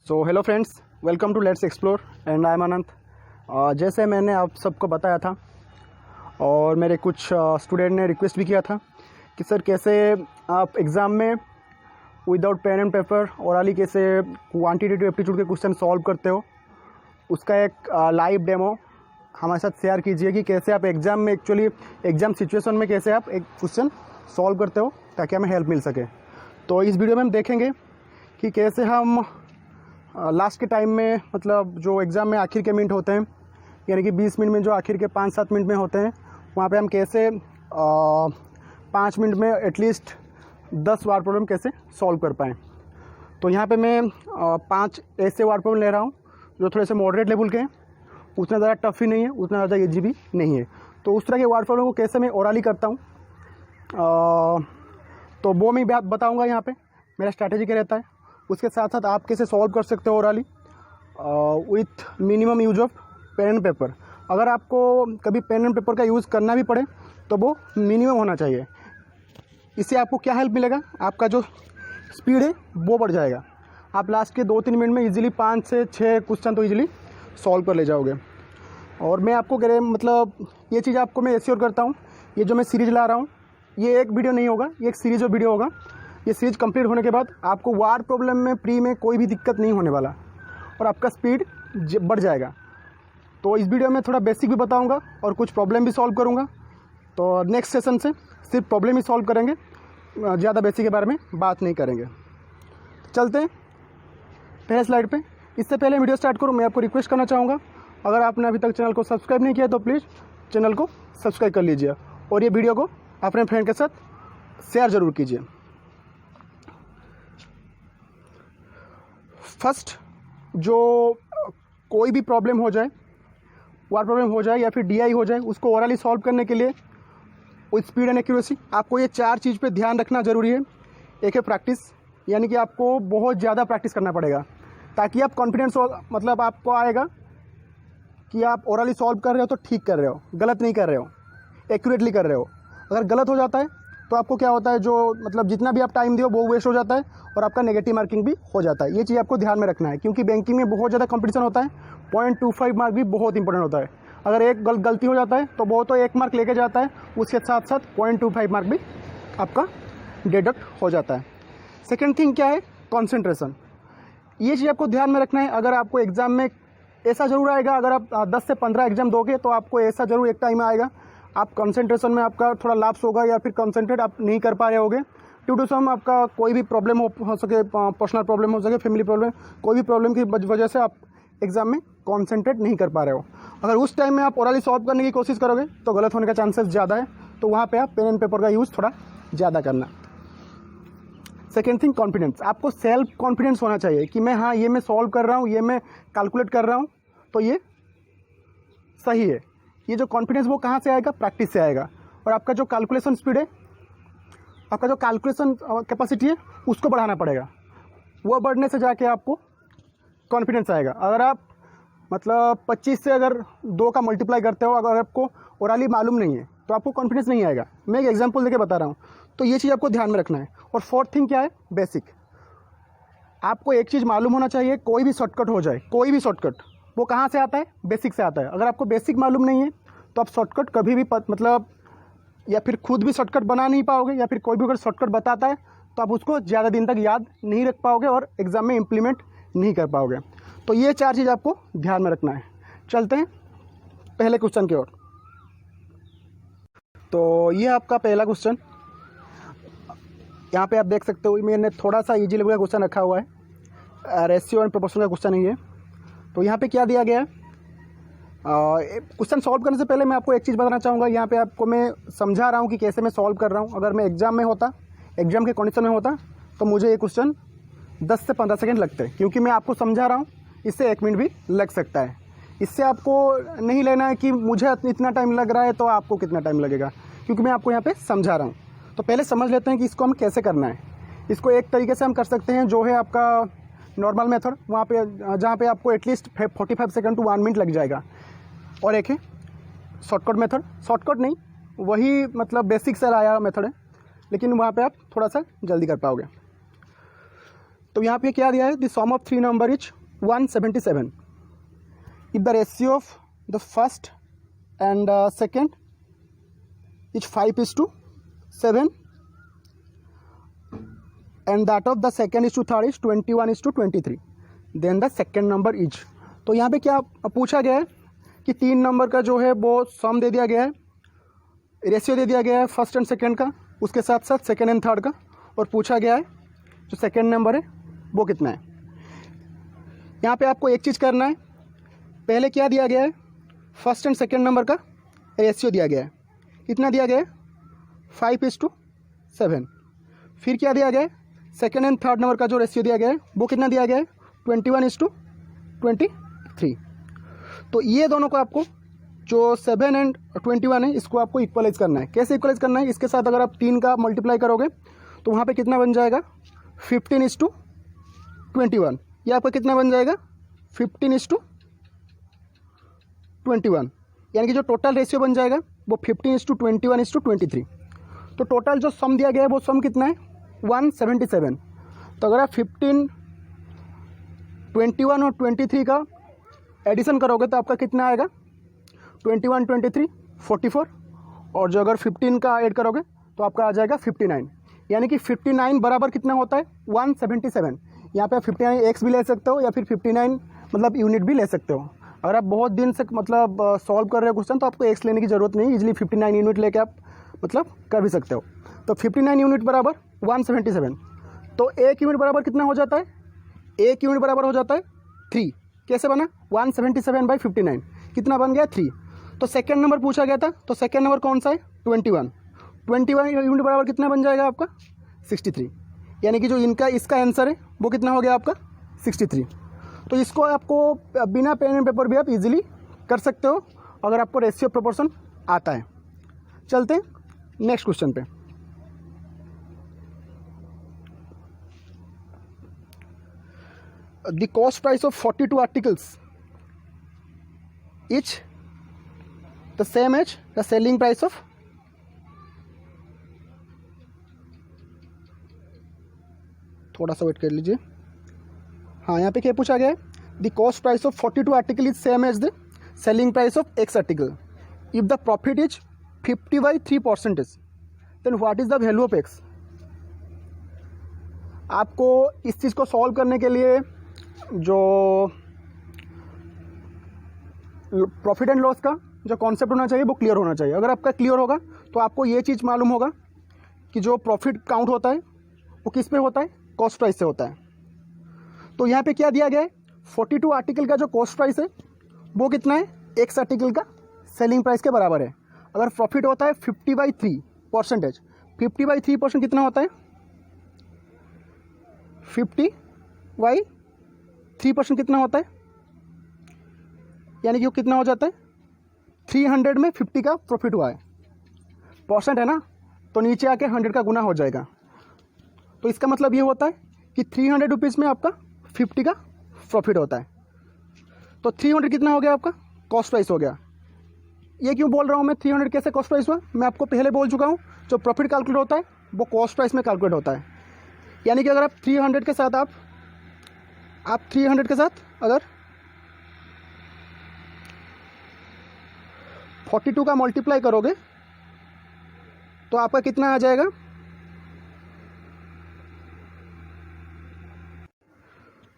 So hello friends, welcome to let's explore and I am Anant. जैसे मैंने आप सबको बताया था और मेरे कुछ स्टूडेंट ने रिक्वेस्ट भी किया था कि सर कैसे आप एग्ज़ाम में without pen and paper orally कैसे क्वांटिटेटिव एप्टीट्यूड के क्वेश्चन सॉल्व करते हो, उसका एक लाइव डेमो हमारे साथ शेयर कीजिए कि कैसे आप एग्ज़ाम में एक्चुअली एग्ज़ाम सिचुएशन में कैसे आप एक क्वेश्चन सॉल्व करते हो ताकि हमें हेल्प मिल सके। तो इस वीडियो में हम देखेंगे कि कैसे हम लास्ट के टाइम में, मतलब जो एग्ज़ाम में आखिर के मिनट होते हैं, यानी कि 20 मिनट में जो आखिर के 5-7 मिनट में होते हैं, वहाँ पे हम कैसे 5 मिनट में एटलीस्ट 10 वार प्रॉब्लम कैसे सॉल्व कर पाएँ। तो यहाँ पे मैं 5 ऐसे वार प्रॉब्लम ले रहा हूँ जो थोड़े से मॉडरेट लेवल के हैं, उतना ज़्यादा टफ भी नहीं है, उतना ज़्यादा ईजी भी नहीं है। तो उस तरह के वार प्रॉब्लम को कैसे मैं ओरली करता हूँ, तो वो मैं बात बताऊँगा। यहाँ पे मेरा स्ट्रैटेजी क्या रहता है, उसके साथ साथ आप कैसे सॉल्व कर सकते हो orally with minimum use of pen and paper. अगर आपको कभी पेन एंड पेपर का यूज़ करना भी पड़े तो वो मिनिमम होना चाहिए। इससे आपको क्या हेल्प मिलेगा, आपका जो स्पीड है वो बढ़ जाएगा। आप लास्ट के 2-3 मिनट में इजीली 5 से 6 क्वेश्चन तो इजीली सॉल्व कर ले जाओगे। और मैं आपको मतलब ये चीज़ आपको मैं एश्योर करता हूँ, ये जो मैं सीरीज़ ला रहा हूँ ये एक वीडियो नहीं होगा, ये एक सीरीज़ ऑफ वीडियो होगा। ये सीरीज कंप्लीट होने के बाद आपको वार प्रॉब्लम में प्री में कोई भी दिक्कत नहीं होने वाला और आपका स्पीड बढ़ जाएगा। तो इस वीडियो में थोड़ा बेसिक भी बताऊंगा और कुछ प्रॉब्लम भी सॉल्व करूंगा। तो नेक्स्ट सेशन से सिर्फ प्रॉब्लम ही सॉल्व करेंगे, ज़्यादा बेसिक के बारे में बात नहीं करेंगे। चलते हैं पहले स्लाइड पे। इससे पहले वीडियो स्टार्ट करूँ, मैं आपको रिक्वेस्ट करना चाहूँगा, अगर आपने अभी तक चैनल को सब्सक्राइब नहीं किया तो प्लीज़ चैनल को सब्सक्राइब कर लीजिए और ये वीडियो को अपने फ्रेंड के साथ शेयर ज़रूर कीजिए। फर्स्ट, जो कोई भी प्रॉब्लम हो जाए, वार प्रॉब्लम हो जाए या फिर डीआई हो जाए, उसको ओरली सॉल्व करने के लिए विथ स्पीड एंड एक्यूरेसी आपको ये 4 चीज़ पे ध्यान रखना ज़रूरी है। एक है प्रैक्टिस, यानी कि आपको बहुत ज़्यादा प्रैक्टिस करना पड़ेगा ताकि आप कॉन्फिडेंस हो, मतलब आपको आएगा कि आप ओरली सॉल्व कर रहे हो तो ठीक कर रहे हो, गलत नहीं कर रहे हो, एक्यूरेटली कर रहे हो। अगर गलत हो जाता है तो आपको क्या होता है, जो मतलब जितना भी आप टाइम दियो वो वेस्ट हो जाता है और आपका नेगेटिव मार्किंग भी हो जाता है। ये चीज़ आपको ध्यान में रखना है क्योंकि बैंकिंग में बहुत ज़्यादा कंपटीशन होता है। 0.25 मार्क भी बहुत इंपॉर्टेंट होता है। अगर एक गलती हो जाता है तो वो तो 1 मार्क लेके जाता है, उसके साथ साथ 0.25 मार्क भी आपका डिडक्ट हो जाता है। सेकेंड थिंग क्या है, कॉन्सेंट्रेशन। ये चीज़ आपको ध्यान में रखना है। अगर आपको एग्ज़ाम में ऐसा ज़रूर आएगा, अगर आप 10 से 15 एग्ज़ाम दोगे तो आपको ऐसा ज़रूर एक टाइम आएगा आप कंसंट्रेशन में आपका थोड़ा लैप्स होगा या फिर कंसंट्रेट आप नहीं कर पा रहे होगे ड्यू टू सम आपका कोई भी प्रॉब्लम हो सके, पर्सनल प्रॉब्लम हो सके, फैमिली प्रॉब्लम, कोई भी प्रॉब्लम की वजह से आप एग्ज़ाम में कंसंट्रेट नहीं कर पा रहे हो। अगर उस टाइम में आप ओरली सॉल्व करने की कोशिश करोगे तो गलत होने का चांसेस ज़्यादा है, तो वहाँ पे आप पेन एंड पेपर का यूज़ थोड़ा ज़्यादा करना। Second thing, confidence. आपको सेल्फ कॉन्फिडेंस होना चाहिए कि मैं हाँ ये मैं सॉल्व कर रहा हूँ, ये मैं कैलकुलेट कर रहा हूँ तो ये सही है। ये जो कॉन्फिडेंस वो कहाँ से आएगा, प्रैक्टिस से आएगा। और आपका जो कैलकुलेशन स्पीड है, आपका जो कैलकुलेशन कैपेसिटी है, उसको बढ़ाना पड़ेगा। वो बढ़ने से जाके आपको कॉन्फिडेंस आएगा। अगर आप मतलब 25 से अगर 2 का मल्टीप्लाई करते हो, अगर आपको ओरली मालूम नहीं है तो आपको कॉन्फिडेंस नहीं आएगा। मैं एक एग्जांपल देके बता रहा हूँ, तो ये चीज़ आपको ध्यान में रखना है। और फोर्थ थिंग क्या है, बेसिक। आपको एक चीज़ मालूम होना चाहिए, कोई भी शॉर्टकट हो जाए, कोई भी शॉर्टकट, वो कहाँ से आता है, बेसिक से आता है। अगर आपको बेसिक मालूम नहीं है तो आप शॉर्टकट कभी भी मतलब या फिर खुद भी शॉर्टकट बना नहीं पाओगे, या फिर कोई भी अगर शॉर्टकट बताता है तो आप उसको ज़्यादा दिन तक याद नहीं रख पाओगे और एग्ज़ाम में इम्प्लीमेंट नहीं कर पाओगे। तो ये 4 चीज़ आपको ध्यान में रखना है। चलते हैं पहले क्वेश्चन की ओर। तो ये आपका पहला क्वेश्चन, यहाँ पे आप देख सकते हो मैंने थोड़ा सा ईजी लेवल का क्वेश्चन रखा हुआ है, रेशियो एंड प्रोपोर्शन का क्वेश्चन ही है। तो यहाँ पे क्या दिया गया है, क्वेश्चन सॉल्व करने से पहले मैं आपको एक चीज़ बताना चाहूँगा। यहाँ पे आपको मैं समझा रहा हूँ कि कैसे मैं सॉल्व कर रहा हूँ। अगर मैं एग्ज़ाम में होता, एग्ज़ाम के कंडीशन में होता, तो मुझे ये क्वेश्चन 10 से 15 सेकंड लगते, क्योंकि मैं आपको समझा रहा हूँ। इससे 1 मिनट भी लग सकता है। इससे आपको नहीं लेना है कि मुझे इतना टाइम लग रहा है तो आपको कितना टाइम लगेगा, क्योंकि मैं आपको यहाँ पर समझा रहा हूँ। तो पहले समझ लेते हैं कि इसको हम कैसे करना है। इसको एक तरीके से हम कर सकते हैं, जो है आपका नॉर्मल मेथड, वहाँ पे जहाँ पे आपको एटलीस्ट 45 सेकंड टू 1 मिनट लग जाएगा। और एक है शॉर्टकट मेथड, शॉर्टकट नहीं, वही मतलब बेसिक से आया मेथड है, लेकिन वहाँ पे आप थोड़ा सा जल्दी कर पाओगे। तो यहाँ पे क्या दिया है, the sum of 3 number is 177. If the ratio of the first and second is 5:7 and that of the second is to third is 21:23, then the second number is. तो यहाँ पे क्या पूछा गया है कि 3 नंबर का जो है वो सम दे दिया गया है, रेशियो दे दिया गया है फर्स्ट एंड सेकंड का, उसके साथ साथ सेकंड एंड थर्ड का, और पूछा गया है जो सेकंड नंबर है वो कितना है. यहाँ पे आपको एक चीज़ करना है, पहले क्या दिया गया है, फर्स्ट एंड सेकंड नंबर का रेशियो दिया गया है, कितना दिया गया है 5:7. फिर क्या दिया गया है, सेकेंड एंड थर्ड नंबर का जो रेशियो दिया गया है वो कितना दिया गया है 21:23. तो ये दोनों को आपको जो 7 एंड 21 है इसको आपको इक्वलाइज करना है. कैसे इक्वलाइज करना है, इसके साथ अगर आप 3 का मल्टीप्लाई करोगे तो वहाँ पे कितना बन जाएगा 15:21. ये आपका कितना बन जाएगा 15:21, यानी कि जो टोटल रेशियो बन जाएगा वो 15:21:23. तो टोटल जो सम दिया गया है वो सम कितना है 177. तो अगर आप 15, 21 और 23 का एडिशन करोगे तो आपका कितना आएगा 21, 23, 44, और जो अगर 15 का ऐड करोगे तो आपका आ जाएगा 59. यानी कि 59 बराबर कितना होता है 177. यहाँ पे 59 एक्स भी ले सकते हो या फिर 59 मतलब यूनिट भी ले सकते हो. अगर आप बहुत दिन से मतलब सॉल्व कर रहे हो क्वेश्चन तो आपको एक्स लेने की ज़रूरत नहीं, इजीली 59 यूनिट लेके आप मतलब कर भी सकते हो. तो 59 यूनिट बराबर 177. तो एक यूनिट बराबर कितना हो जाता है, एक यूनिट बराबर हो जाता है 3. कैसे बना 177/59, कितना बन गया 3. तो सेकेंड नंबर पूछा गया था, तो सेकेंड नंबर कौन सा है 21. 21 यूनिट बराबर कितना बन जाएगा आपका 63. यानी कि जो इनका इसका आंसर है वो कितना हो गया आपका 63. तो इसको आपको बिना पेन एंड पेपर भी आप इजीली कर सकते हो अगर आपको रेशियो प्रोपोर्शन आता है. चलते हैं नेक्स्ट क्वेश्चन पे. The cost price of 42 articles is the same as the selling price of, थोड़ा सा वेट कर लीजिए. हाँ, यहाँ पे क्या पूछा गया है, the cost price of 42 article is same as the selling price of x article. If the profit is 50/3%, then what is the value of x. आपको इस चीज़ को सॉल्व करने के लिए जो प्रॉफिट एंड लॉस का जो कॉन्सेप्ट होना चाहिए वो क्लियर होना चाहिए. अगर आपका क्लियर होगा तो आपको ये चीज़ मालूम होगा कि जो प्रॉफिट काउंट होता है वो किस पे होता है, कॉस्ट प्राइस से होता है. तो यहाँ पे क्या दिया गया है, 42 आर्टिकल का जो कॉस्ट प्राइस है वो कितना है, एक्स आर्टिकल का सेलिंग प्राइस के बराबर है. अगर प्रॉफिट होता है 50/3%, 50/3% कितना होता है 50/3% कितना होता है, यानी कि वो कितना हो जाता है 300 में 50 का प्रॉफिट हुआ है, परसेंट है ना, तो नीचे आके 100 का गुना हो जाएगा. तो इसका मतलब ये होता है कि 300 रुपीज़ में आपका 50 का प्रॉफिट होता है. तो 300 कितना हो गया आपका कॉस्ट प्राइस हो गया. ये क्यों बोल रहा हूँ मैं 300 कैसे कॉस्ट प्राइस हुआ, मैं आपको पहले बोल चुका हूँ जो प्रॉफिट कैलकुलेट होता है वो कॉस्ट प्राइस में कैलकुलेट होता है. यानी कि अगर आप 300 के साथ आप 300 के साथ अगर 42 का मल्टीप्लाई करोगे तो आपका कितना आ जाएगा,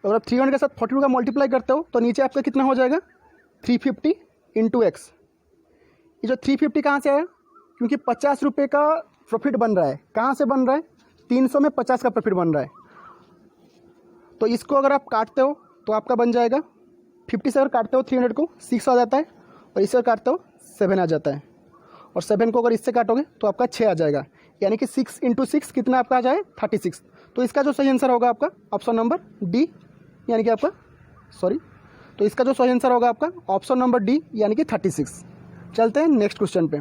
अगर आप 300 के साथ 42 का मल्टीप्लाई करते हो तो नीचे आपका कितना हो जाएगा 350 × एक्स. ये जो 350 कहाँ से आया, क्योंकि 50 रुपये का प्रॉफिट बन रहा है. कहाँ से बन रहा है, 300 में 50 का प्रॉफिट बन रहा है. तो इसको अगर आप काटते हो तो आपका बन जाएगा 50 से अगर काटते हो 300 को 6 आ जाता है, और इससे काटते हो 7 आ जाता है, और 7 को अगर इससे काटोगे तो आपका 6 आ जाएगा. यानी कि 6 × 6 कितना आपका आ जाए 36. तो इसका जो सही आंसर होगा आपका ऑप्शन नंबर डी, यानी कि आपका तो इसका जो सही आंसर होगा आपका ऑप्शन नंबर डी, यानी कि 36. चलते हैं नेक्स्ट क्वेश्चन पे.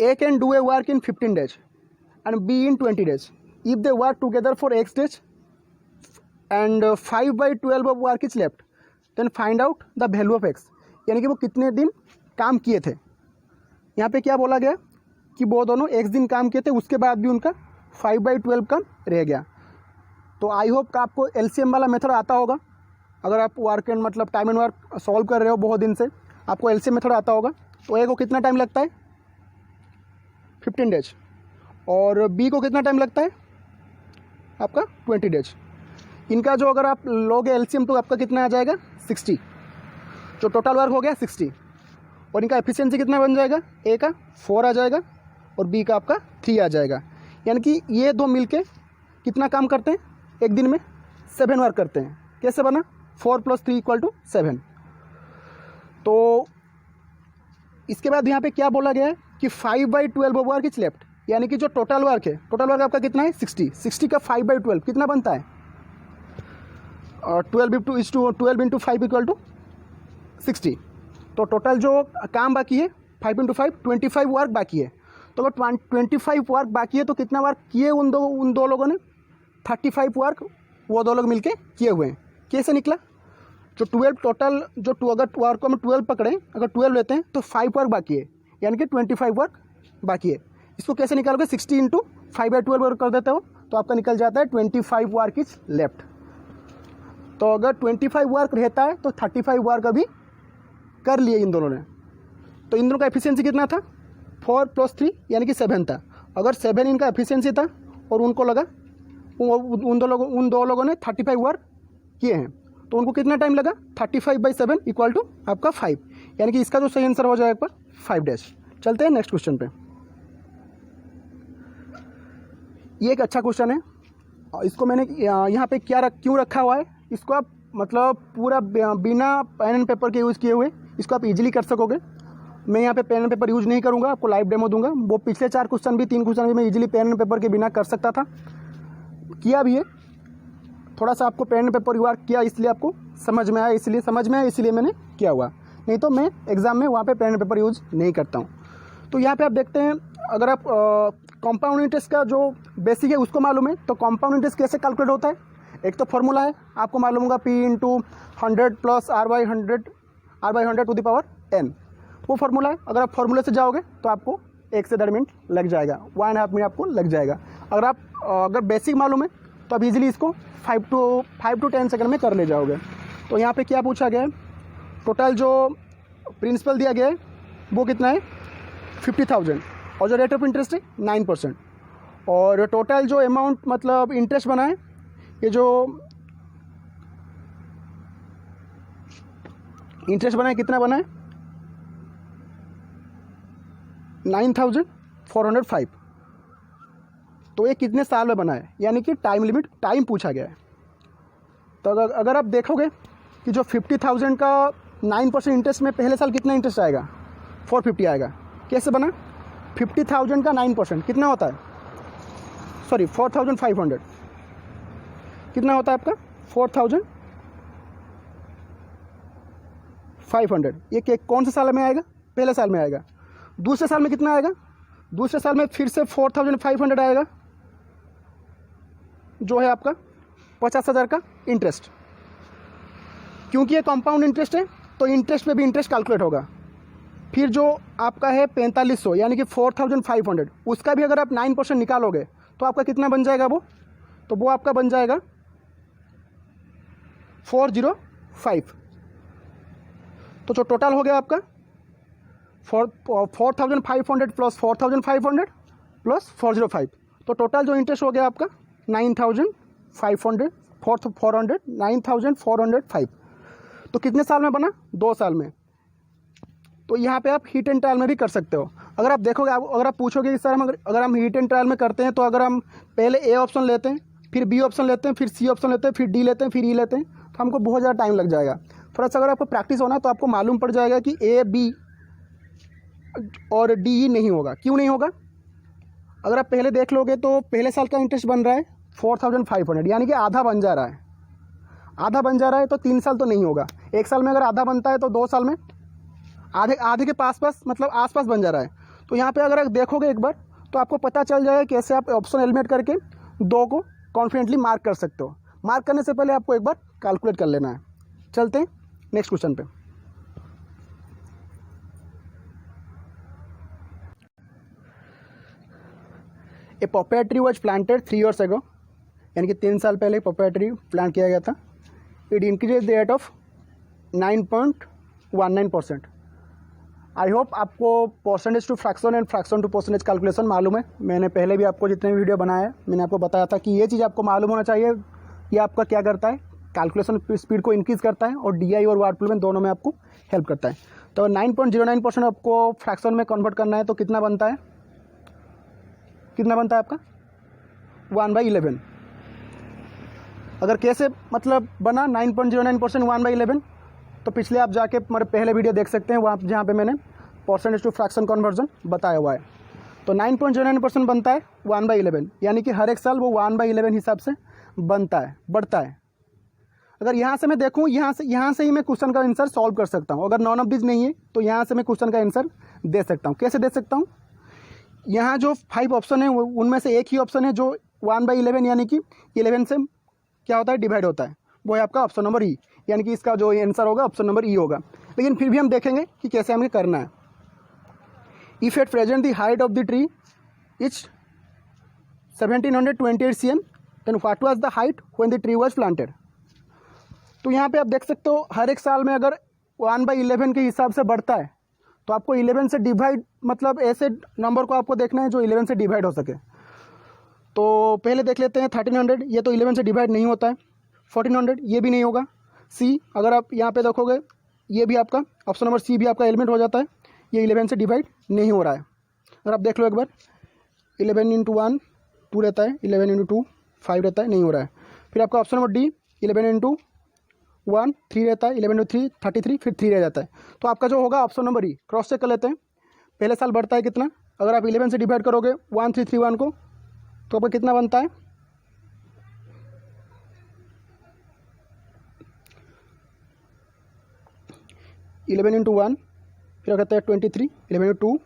A can do a work in 15 days and B in 20 days. If they work together for X days and 5/12 of work is left, then find out the value of X. यानी कि वो कितने दिन काम किए थे. यहाँ पे क्या बोला गया कि वो दोनों X दिन काम किए थे, उसके बाद भी उनका 5/12 का रह गया। तो आई होप कि आपको एलसीएम वाला मेथड आता होगा। अगर आप वर्क एंड मतलब टाइम एंड वर्क सॉल्व कर रहे हो बहुत दिन से, आपको एलसीएम मेथड आता होगा। तो ए को कितना टाइम लगता है? 15 डेज। और बी को कितना टाइम लगता है? आपका 20 डेज। इनका जो अगर आप लोगे एलसीएम तो आपका कितना आ जाएगा? 60। जो टोटल वर्क हो गया 60। और इनका एफिशिएंसी कितना बन जाएगा? ए का 4 आ जाएगा और बी का आपका 3 आ जाएगा। यानी कि ये दो मिलके कितना काम करते हैं एक दिन में? 7 वर्क करते हैं। कैसे बना? 4 + 3 = 7। तो इसके बाद यहाँ पे क्या बोला गया है कि 5/12 वर्क इज लेफ्ट, यानी कि जो टोटल वर्क है, टोटल वर्क आपका कितना है? 60। 60 का 5/12 कितना बनता है? 12 × 5 = 60। तो टोटल जो काम बाकी है 5 × 5 25 वर्क बाकी है। तो अगर 25 वर्क बाकी है तो कितना वर्क किए उन दो लोगों ने? 35 वर्क वो दो लोग मिलके किए हुए हैं। कैसे निकला? जो 12 टोटल जो अगर वर्क को हम 12 पकड़ें, अगर 12 लेते हैं तो 5 वर्क बाकी है, यानी कि 25 वर्क बाकी है। इसको कैसे निकालोगे? 60 × 5/12 वर्क कर देते हो तो आपका निकल जाता है 25 वर्क इज लेफ्ट। तो अगर 25 वर्क रहता है तो 35 वर्क अभी कर लिए इन दोनों ने। तो इन दोनों का एफिशिएंसी कितना था? 4 + 3 यानी कि 7 था। अगर 7 इनका एफिशिएंसी था और उनको लगा उन दो लोगों ने 35 वर्क किए हैं, तो उनको कितना टाइम लगा? 35/7 = आपका 5, यानी कि इसका जो सही आंसर हो जाएगा 5 डेज। चलते हैं नेक्स्ट क्वेश्चन पे। ये एक अच्छा क्वेश्चन है। इसको मैंने यहाँ पे क्यों रखा हुआ है, इसको आप मतलब पूरा बिना पेन एंड पेपर के यूज़ किए हुए इसको आप इजीली कर सकोगे। मैं यहाँ पे पेन एंड पेपर यूज़ नहीं करूँगा, आपको लाइव डेमो दूंगा। वो पिछले 3 क्वेश्चन भी मैं इजीली पेन एंड पेपर के बिना कर सकता था, किया भी है। थोड़ा सा आपको पेन एंड पेपर यूज़ किया इसलिए आपको समझ में आया, इसलिए मैंने किया हुआ, नहीं तो मैं एग्ज़ाम में वहाँ पे पेन एंड पेपर यूज़ नहीं करता हूँ। तो यहाँ पे आप देखते हैं, अगर आप कंपाउंड इंटरेस्ट का जो बेसिक है उसको मालूम है तो कंपाउंड इंटरेस्ट कैसे कैलकुलेट होता है? एक तो फॉर्मूला है, आपको मालूम होगा, P × 100 + R/100 वो फार्मूला है। अगर आप फार्मूले से जाओगे तो आपको 1 से 1.5 मिनट लग जाएगा, 1.5 मिनट आपको लग जाएगा। अगर बेसिक मालूम है तो आप इजीली इसको 5 to 10 सेकंड में कर ले जाओगे। तो यहाँ पे क्या पूछा गया है? टोटल जो प्रिंसिपल दिया गया है वो कितना है? 50,000 और जो रेट ऑफ इंटरेस्ट है 9%। और टोटल जो अमाउंट मतलब इंटरेस्ट बना है, ये जो इंटरेस्ट बना है कितना बना है? 9,405। तो ये कितने साल में बना है, यानी कि टाइम पूछा गया है। तो अगर आप देखोगे कि जो 50,000 का 9% इंटरेस्ट में पहले साल कितना इंटरेस्ट आएगा? 450 आएगा। कैसे बना? 50,000 का 9% कितना होता है? सॉरी 4,500 कितना होता है आपका? 4,500। ये कौन से साल में आएगा? पहले साल में आएगा। दूसरे साल में कितना आएगा? दूसरे साल में फिर से 4,500 आएगा, जो है आपका 50,000 का इंटरेस्ट। क्योंकि ये कंपाउंड इंटरेस्ट है तो इंटरेस्ट पे भी इंटरेस्ट कैलकुलेट होगा। फिर जो आपका है 4500 यानी कि 4,500, उसका भी अगर आप 9% निकालोगे तो आपका कितना बन जाएगा वो? तो वो आपका बन जाएगा 405। तो जो टोटल हो गया आपका 4,500 + 4,500 + 405, तो टोटल जो इंटरेस्ट हो गया आपका 9,405। तो कितने साल में बना? 2 साल में। तो यहाँ पे आप हीट एंड ट्रायल में भी कर सकते हो। अगर आप देखोगे, अगर आप पूछोगे कि सर अगर हम हीट एंड ट्रायल में करते हैं तो अगर हम पहले ए ऑप्शन लेते हैं, फिर बी ऑप्शन लेते हैं, फिर सी ऑप्शन लेते हैं, फिर डी लेते हैं, फिर ई लेते हैं, तो हमको बहुत ज़्यादा टाइम लग जाएगा। थोड़ा सा अगर आपको प्रैक्टिस होना तो आपको मालूम पड़ जाएगा कि ए, बी और डी ही नहीं होगा। क्यों नहीं होगा? अगर आप पहले देख लोगे तो पहले साल का इंटरेस्ट बन रहा है 4,500, यानी कि आधा बन जा रहा है। आधा बन जा रहा है तो 3 साल तो नहीं होगा। 1 साल में अगर आधा बनता है तो 2 साल में आधे के पास मतलब आसपास बन जा रहा है। तो यहाँ पे अगर आप देखोगे एक बार तो आपको पता चल जाएगा कैसे आप ऑप्शन एलिमिनेट करके 2 को कॉन्फिडेंटली मार्क कर सकते हो। मार्क करने से पहले आपको एक बार कैलकुलेट कर लेना है। चलते हैं नेक्स्ट क्वेश्चन पे। A papaya tree was planted 3 years ago, यानी कि 3 साल पहले पपाया ट्री प्लांट किया गया था. It increase the rate of 9.19%. I hope आपको percentage to fraction and fraction to percentage calculation मालूम है. मैंने पहले भी आपको जितने भी वीडियो बनाए हैं मैंने आपको बताया था कि ये चीज़ आपको मालूम होना चाहिए. ये आपका क्या करता है, कैलकुलेशन स्पीड को इंक्रीज़ करता है और DI और वार्ड प्रोब्लेम दोनों में आपको हेल्प करता है. तो 9.09% आपको फ्रैक्शन में कन्वर्ट करना है तो कितना बनता है, कितना बनता है आपका 1/11. अगर कैसे मतलब बना 9.09% 1/11, तो पिछले आप जाके मेरे पहले वीडियो देख सकते हैं वहाँ जहाँ पे मैंने परसेंटेज टू फ्रैक्शन कन्वर्जन बताया हुआ है. तो 9.09% बनता है 1/11, यानी कि हर एक साल वो 1/11 हिसाब से बनता है, बढ़ता है. अगर यहाँ से मैं देखूँ, यहाँ से ही मैं क्वेश्चन का आंसर सॉल्व कर सकता हूँ. अगर नॉन ऑफ दिस नहीं है तो यहाँ से मैं क्वेश्चन का आंसर दे सकता हूँ. कैसे दे सकता हूँ, यहाँ जो 5 ऑप्शन है उनमें से एक ही ऑप्शन है जो 1/11 यानी कि 11 से क्या होता है, डिवाइड होता है. वो है आपका ऑप्शन नंबर ई, यानी कि इसका जो आंसर होगा ऑप्शन नंबर ई होगा. लेकिन फिर भी हम देखेंगे कि कैसे हमें करना है. If at present the height of the tree is 1728 cm, then what was the height when the tree was planted. तो यहाँ पे आप देख सकते हो हर एक साल में अगर 1/11 के हिसाब से बढ़ता है तो आपको 11 से डिवाइड, मतलब ऐसे नंबर को आपको देखना है जो 11 से डिवाइड हो सके. तो पहले देख लेते हैं 1300, ये तो 11 से डिवाइड नहीं होता है. 1400 ये भी नहीं होगा. सी, अगर आप यहाँ पे देखोगे ये भी आपका ऑप्शन नंबर सी भी आपका एलिमेंट हो जाता है. ये 11 से डिवाइड नहीं हो रहा है. अगर आप देख लो एक बार, 11 × 1 2 रहता है, 11 × 2 5 रहता है, नहीं हो रहा है. फिर आपका ऑप्शन नंबर डी 11 × 1 3 रहता है, 11 × 3 33, फिर 3 रह जाता है. तो आपका जो होगा option number E. Cross check कर लेते हैं. पहले साल बढ़ता है कितना, अगर आप 11 से डिवाइड करोगे 1331 को तो आपका कितना बनता है, इलेवन इंटू 1, फिर कहता है 23, 11 × 2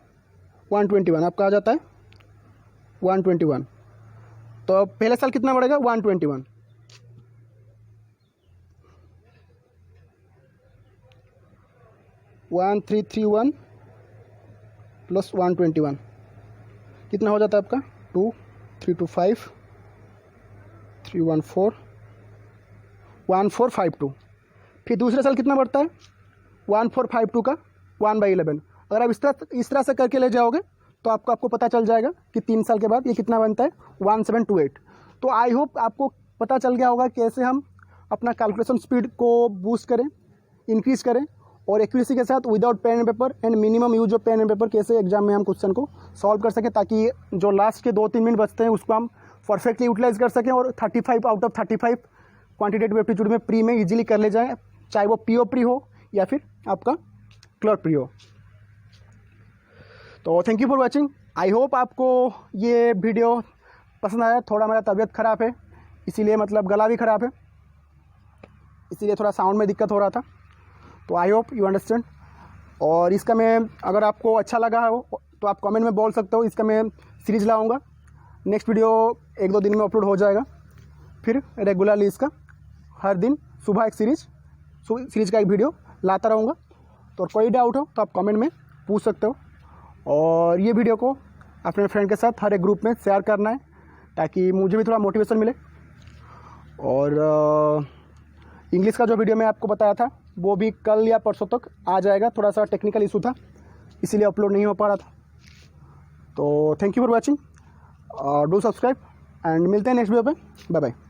121, आपका आ जाता है 121. तो पहले साल कितना बढ़ेगा 121. 1331 प्लस 121 कितना हो जाता है आपका 2 325 314 1452. फिर दूसरे साल कितना बढ़ता है 1452 का 1/11. अगर आप इस तरह से करके ले जाओगे तो आपको पता चल जाएगा कि 3 साल के बाद ये कितना बनता है 1728. तो आई होप आपको पता चल गया होगा कैसे हम अपना कैलकुलेशन स्पीड को बूस्ट करें, इंक्रीज़ करें और एक्यूरेसी के साथ without pen and paper and minimum use of pen and paper कैसे एग्जाम में हम क्वेश्चन को सॉल्व कर सकें, ताकि जो लास्ट के 2-3 मिनट बचते हैं उसको हम परफेक्टली यूटिलाइज कर सकें और 35 आउट ऑफ 35 क्वान्टिटेटिव एप्टीट्यूड में प्री में इजीली कर ले जाएँ, चाहे वो PO प्री हो या फिर आपका क्लर्क प्री हो. तो thank you for watching. I hope आपको ये वीडियो पसंद आया. थोड़ा मेरा तबीयत ख़राब है, इसीलिए मतलब गला भी ख़राब है, इसीलिए थोड़ा साउंड में दिक्कत हो रहा था. तो आई होप यू अंडरस्टैंड. और इसका मैं, अगर आपको अच्छा लगा हो तो आप कमेंट में बोल सकते हो. इसका मैं सीरीज़ लाऊंगा. नेक्स्ट वीडियो 1-2 दिन में अपलोड हो जाएगा. फिर रेगुलरली इसका हर दिन सुबह एक सीरीज़ का एक वीडियो लाता रहूँगा. तो कोई डाउट हो तो आप कमेंट में पूछ सकते हो. और ये वीडियो को अपने फ्रेंड के साथ हर एक ग्रुप में शेयर करना है ताकि मुझे भी थोड़ा मोटिवेशन मिले. और इंग्लिश का जो वीडियो मैं आपको बताया था वो भी कल या परसों तक आ जाएगा. थोड़ा सा टेक्निकल इशू था इसीलिए अपलोड नहीं हो पा रहा था. तो thank you for watching. Do subscribe and मिलते हैं नेक्स्ट वीडियो पे. Bye bye.